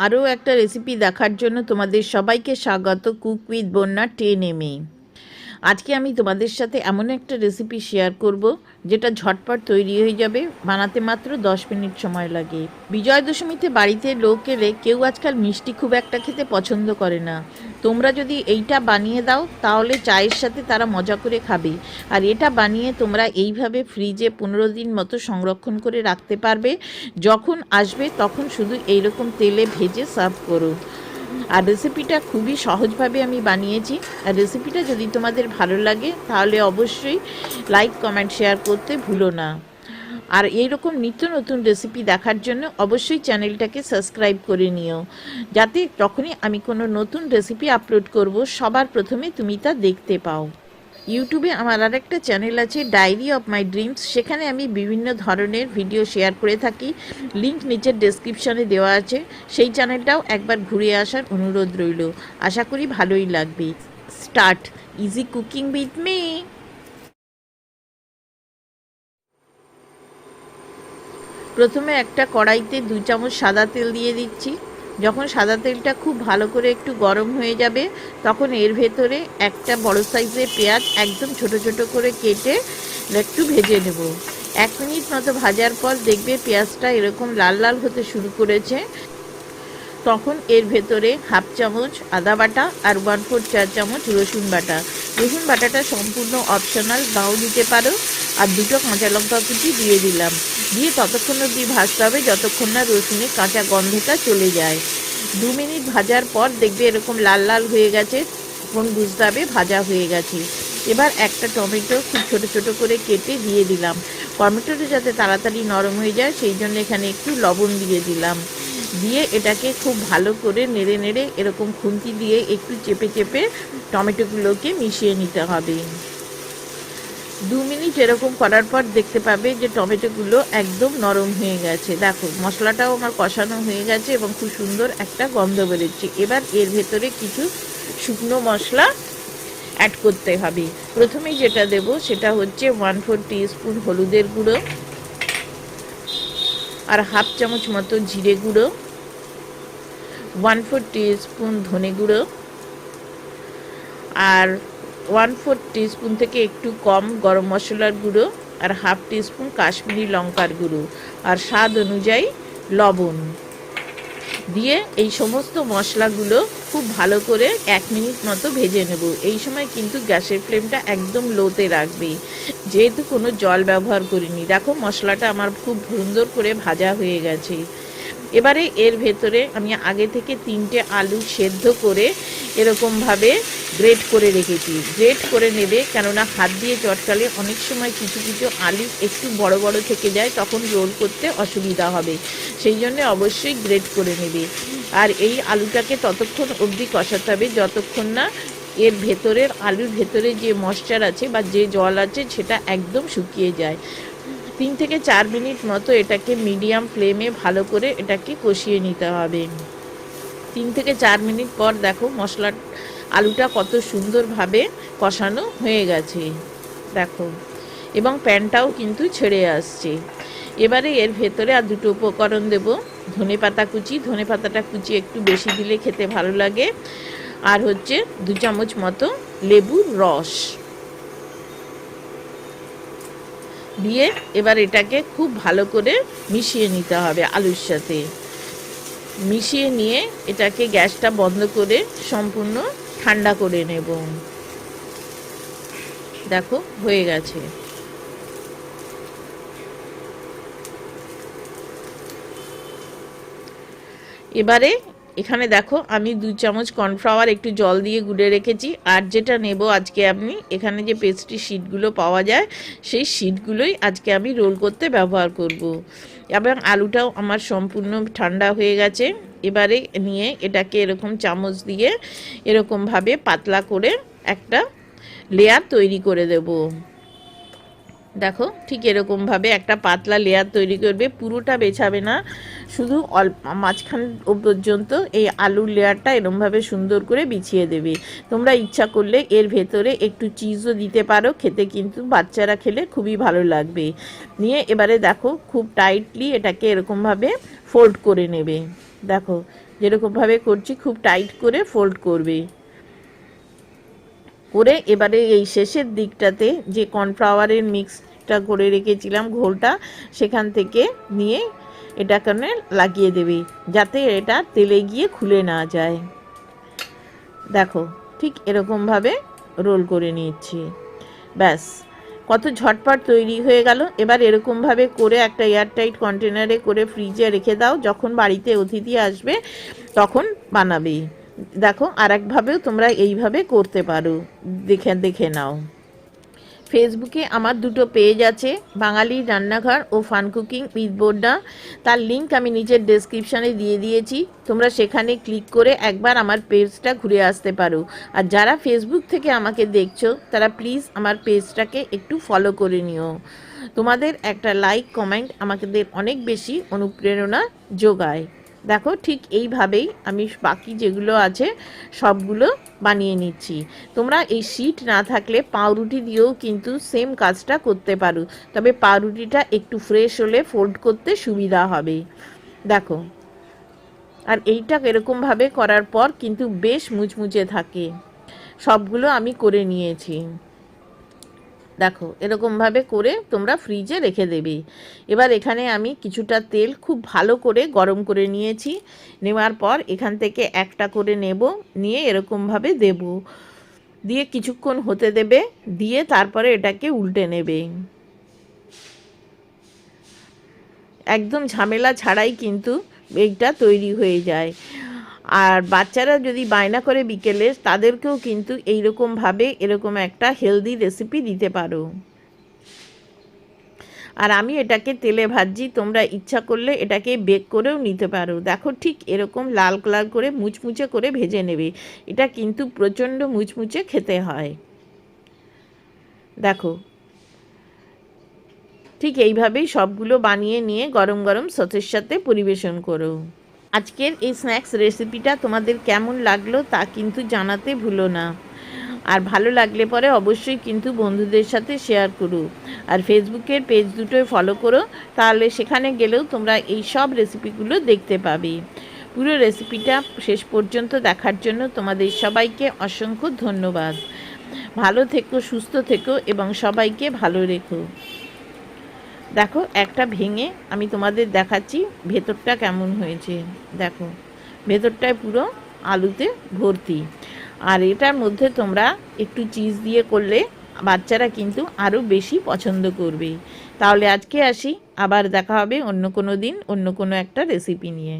আরও একটা রেসিপি দেখার জন্য তোমাদের সবাইকে স্বাগত কুক উইথ বন্যা 10 আজকে আমি তোমাদের সাথে এমন একটা রেসিপি শেয়ার করব যেটা ঝটপট তৈরি হয়ে যাবে, বানাতে মাত্র 10 মিনিট সময় লাগে। বিজয়া দশমীতে বাড়িতে লোক এলে কেউ আজকাল মিষ্টি খুব একটা খেতে পছন্দ করে না। তোমরা যদি এইটা বানিয়ে দাও তাহলে চায়ের সাথে তারা মজা করে খাবে। আর এটা বানিয়ে তোমরা এইভাবে ফ্রিজে 15 দিন মতো সংরক্ষণ করে রাখতে পারবে। যখন আসবে তখন শুধু এইরকম তেলে ভেজে সার্ভ করো। আর রেসিপিটা খুবই সহজভাবে আমি বানিয়েছি। আর রেসিপিটা যদি তোমাদের ভালো লাগে তাহলে অবশ্যই লাইক কমেন্ট শেয়ার করতে ভুলো না। আর এইরকম নিত্য নতুন রেসিপি দেখার জন্য অবশ্যই চ্যানেলটাকে সাবস্ক্রাইব করে নিও, যাতে যখনই আমি কোনো নতুন রেসিপি আপলোড করব সবার প্রথমে তুমি তা দেখতে পাও। ইউটিউবে আমার আরেকটা চ্যানেল আছে ডায়েরি অফ মাই ড্রিমস, সেখানে আমি বিভিন্ন ধরনের ভিডিও শেয়ার করে থাকি। লিংক নিচের ডেসক্রিপশনে দেওয়া আছে, সেই চ্যানেলটাও একবার ঘুরে আসার অনুরোধ রইল। আশা করি ভালোই লাগবে। Start easy cooking with me. প্রথমে একটা কড়াইতে 2 চামচ সাদা তেল দিয়ে দিচ্ছি। যখন সাদা তেলটা খুব ভালো করে একটু গরম হয়ে যাবে তখন এর ভেতরে একটা বড় সাইজের পেঁয়াজ একদম ছোট ছোট করে কেটে একটু ভেজে নেব। 1 মিনিট মতো ভাজার পর দেখবে পেঁয়াজটা এরকম লাল লাল হতে শুরু করেছে। তখন এর ভেতরে 1/2 চামচ আদা বাটা আর 1/4 চা চামচ রসুন বাটা। রসুন বাটাটা সম্পূর্ণ অপশনাল, নাও দিতে পারো। আর 2টো কাঁচা লঙ্কা কুচি দিয়ে দিলাম। দিয়ে ততক্ষণ অবধি ভাজতে হবে যতক্ষণ না রসুনের কাঁচা গন্ধটা চলে যায়। 2 মিনিট ভাজার পর দেখবে এরকম লাল লাল হয়ে গেছে, তখন বুঝতে হবে ভাজা হয়ে গেছে। এবার একটা টমেটো খুব ছোট ছোট করে কেটে দিয়ে দিলাম। টমেটোটা যাতে তাড়াতাড়ি নরম হয়ে যায় সেই জন্য এখানে একটু লবণ দিয়ে দিলাম। দিয়ে এটাকে খুব ভালো করে নেড়ে নেড়ে এরকম খুন্তি দিয়ে একটু চেপে চেপে টমেটোগুলোকে মিশিয়ে নিতে হবে। 2 মিনিট এরকম করার পর দেখতে পাবে যে টমেটোগুলো একদম নরম হয়ে গেছে। দেখো মশলাটাও আমার কষানো হয়ে গেছে এবং খুব সুন্দর একটা গন্ধ বেরোচ্ছে। এবার এর ভেতরে কিছু শুকনো মশলা অ্যাড করতে হবে। প্রথমেই যেটা দেব সেটা হচ্ছে 1/4 টিস্পুন হলুদের গুঁড়ো, আর 1/2 চামচ মতো জিরে গুঁড়ো, 1/4 টিস্পুন ধনে গুঁড়ো, আর 1/4 টিস্পুন থেকে একটু কম গরম মশলার গুঁড়ো, আর 1/2 টিস্পুন কাশ্মীরি লঙ্কার গুঁড়ো, আর স্বাদ অনুযায়ী লবণ দিয়ে এই সমস্ত মশলাগুলো খুব ভালো করে 1 মিনিট মতো ভেজে নেব। এই সময় কিন্তু গ্যাসের ফ্লেমটা একদম লোতে রাখবে, যেহেতু কোনো জল ব্যবহার করিনি। দেখো মশলাটা আমার খুব সুন্দর করে ভাজা হয়ে গেছে। এবারে এর ভেতরে আমি আগে থেকে 3টে আলু সেদ্ধ করে এরকমভাবে গ্রেট করে রেখেছি। গ্রেট করে নেবে, কেননা হাত দিয়ে চটকালে অনেক সময় কিছু কিছু আলু একটু বড় বড় থেকে যায়, তখন রোল করতে অসুবিধা হবে। সেই জন্য অবশ্যই গ্রেট করে নেবে। আর এই আলুটাকে ততক্ষণ অবধি কষাতে হবে যতক্ষণ না এর ভেতরের আলুর ভেতরে যে ময়েশ্চার আছে বা যে জল আছে সেটা একদম শুকিয়ে যায়। 3 থেকে 4 মিনিট মতো এটাকে মিডিয়াম ফ্লেমে ভালো করে এটাকে কষিয়ে নিতে হবে। 3 থেকে 4 মিনিট পর দেখো মশলা আলুটা কত সুন্দরভাবে কষানো হয়ে গেছে দেখো, এবং প্যানটাও কিন্তু ছেড়ে আসছে। এবারে এর ভেতরে আর 2টো উপকরণ দেব। ধনেপাতা কুচি, ধনেপাতাটা কুচি একটু বেশি দিলে খেতে ভালো লাগে, আর হচ্ছে 2 চামচ মতো লেবুর রস দিয়ে এবার এটাকে খুব ভালো করে মিশিয়ে নিতে হবে আলুর সাথে। মিশিয়ে নিয়ে এটাকে গ্যাসটা বন্ধ করে সম্পূর্ণ ঠান্ডা করে নেব। দেখো হয়ে গেছে। এবারে এখানে দেখো আমি 2 চামচ কর্নফ্লাওয়ার একটু জল দিয়ে গুলে রেখেছি। আর যেটা নেব আজকে আমি এখানে যে পেস্ট্রি শিটগুলো পাওয়া যায় সেই শিটগুলোই আজকে আমি রোল করতে ব্যবহার করব। এবং আলুটাও আমার সম্পূর্ণ ঠান্ডা হয়ে গেছে। এবারে নিয়ে এটাকে এরকম চামচ দিয়ে এরকমভাবে পাতলা করে একটা লেয়ার তৈরি করে দেব। দেখো ঠিক এরকমভাবে একটা পাতলা লেয়ার তৈরি করবে, পুরোটা বেছাবে না, শুধু মাঝখান পর্যন্ত এই আলুর লেয়ারটা এরকমভাবে সুন্দর করে বিছিয়ে দেবে। তোমরা ইচ্ছা করলে এর ভেতরে একটু চিজও দিতে পারো, খেতে কিন্তু বাচ্চারা খেলে খুবই ভালো লাগবে। নিয়ে এবারে দেখো খুব টাইটলি এটাকে এরকমভাবে ফোল্ড করে নেবে। দেখো যেরকমভাবে করছি খুব টাইট করে ফোল্ড করবে। করে এবারে এই শেষের দিকটাতে যে কর্নফ্লাওয়ারের মিক্সটা করে রেখেছিলাম ঘোলটা, সেখান থেকে নিয়ে এটাকে লাগিয়ে দেবে, যাতে এটা তেলে গিয়ে খুলে না যায়। দেখো ঠিক এরকমভাবে রোল করে নিচ্ছি। ব্যাস, কত ঝটপট তৈরি হয়ে গেল। এবার এরকমভাবে করে একটা এয়ারটাইট কন্টেনারে করে ফ্রিজে রেখে দাও, যখন বাড়িতে অতিথি আসবে তখন বানাবে। দেখো আর একভাবেও তোমরা এইভাবে করতে পারো, দেখে দেখে নাও। ফেসবুকে আমার দুটো পেজ আছে, বাঙালি রান্নাঘর ও ফান কুকিং উইথ বোড্ডা। তার লিঙ্ক আমি নিচের ডেসক্রিপশানে দিয়ে দিয়েছি, তোমরা সেখানে ক্লিক করে একবার আমার পেজটা ঘুরে আসতে পারো। আর যারা ফেসবুক থেকে আমাকে দেখছো তারা প্লিজ আমার পেজটাকে একটু ফলো করে নিও। তোমাদের একটা লাইক কমেন্ট আমাদের অনেক বেশি অনুপ্রেরণা যোগায়। দেখো ঠিক এইভাবেই আমি বাকি যেগুলো আছে সবগুলো বানিয়ে নিচ্ছি। তোমরা এই শিট না থাকলে পাউরুটি দিয়েও কিন্তু সেম কাজটা করতে পারো, তবে পাউরুটিটা একটু ফ্রেশ হলে ফোল্ড করতে সুবিধা হবে। দেখো, আর এইটা এরকমভাবে করার পর কিন্তু বেশ মুচমুচে থাকে। সবগুলো আমি করে নিয়েছি। দেখো এরকমভাবে করে তোমরা ফ্রিজে রেখে দেবে। এবার এখানে আমি কিছুটা তেল খুব ভালো করে গরম করে নিয়েছি। নেওয়ার পর এখান থেকে একটা করে নেব, নিয়ে এরকমভাবে দেব, দিয়ে কিছুক্ষণ হতে দেবে, দিয়ে তারপরে এটাকে উল্টে নেবে। একদম ঝামেলা ছাড়াই কিন্তু এইটা তৈরি হয়ে যায়। আর বাচ্চারা যদি বায়না করে বিকেলে, তাদেরকেও কিন্তু এইরকমভাবে এরকম একটা হেলদি রেসিপি দিতে পারো। আর আমি এটাকে তেলে ভাজি, তোমরা ইচ্ছা করলে এটাকে বেক করেও নিতে পারো। দেখো ঠিক এরকম লাল লাল করে মুচমুচে করে ভেজে নেবে। এটা কিন্তু প্রচণ্ড মুচমুচে খেতে হয়। দেখো ঠিক এইভাবেই সবগুলো বানিয়ে নিয়ে গরম গরম সসের সাথে পরিবেশন করো। আজকের এই স্ন্যাক্স রেসিপিটা তোমাদের কেমন লাগলো তা কিন্তু জানাতে ভুলো না। আর ভালো লাগলে পরে অবশ্যই কিন্তু বন্ধুদের সাথে শেয়ার করো। আর ফেসবুকের পেজ দুটোয় ফলো করো, তাহলে সেখানে গেলেও তোমরা এই সব রেসিপিগুলো দেখতে পাবে। পুরো রেসিপিটা শেষ পর্যন্ত দেখার জন্য তোমাদের সবাইকে অসংখ্য ধন্যবাদ। ভালো থেকো, সুস্থ থেকো এবং সবাইকে ভালো রেখো। দেখো একটা ভেঙে আমি তোমাদের দেখাচ্ছি ভেতরটা কেমন হয়েছে। দেখো ভেতরটায় পুরো আলুতে ভর্তি। আর এটার মধ্যে তোমরা একটু চিজ দিয়ে করলে বাচ্চারা কিন্তু আরও বেশি পছন্দ করবে। তাহলে আজকে আসি, আবার দেখা হবে অন্য কোনো দিন অন্য কোনো একটা রেসিপি নিয়ে।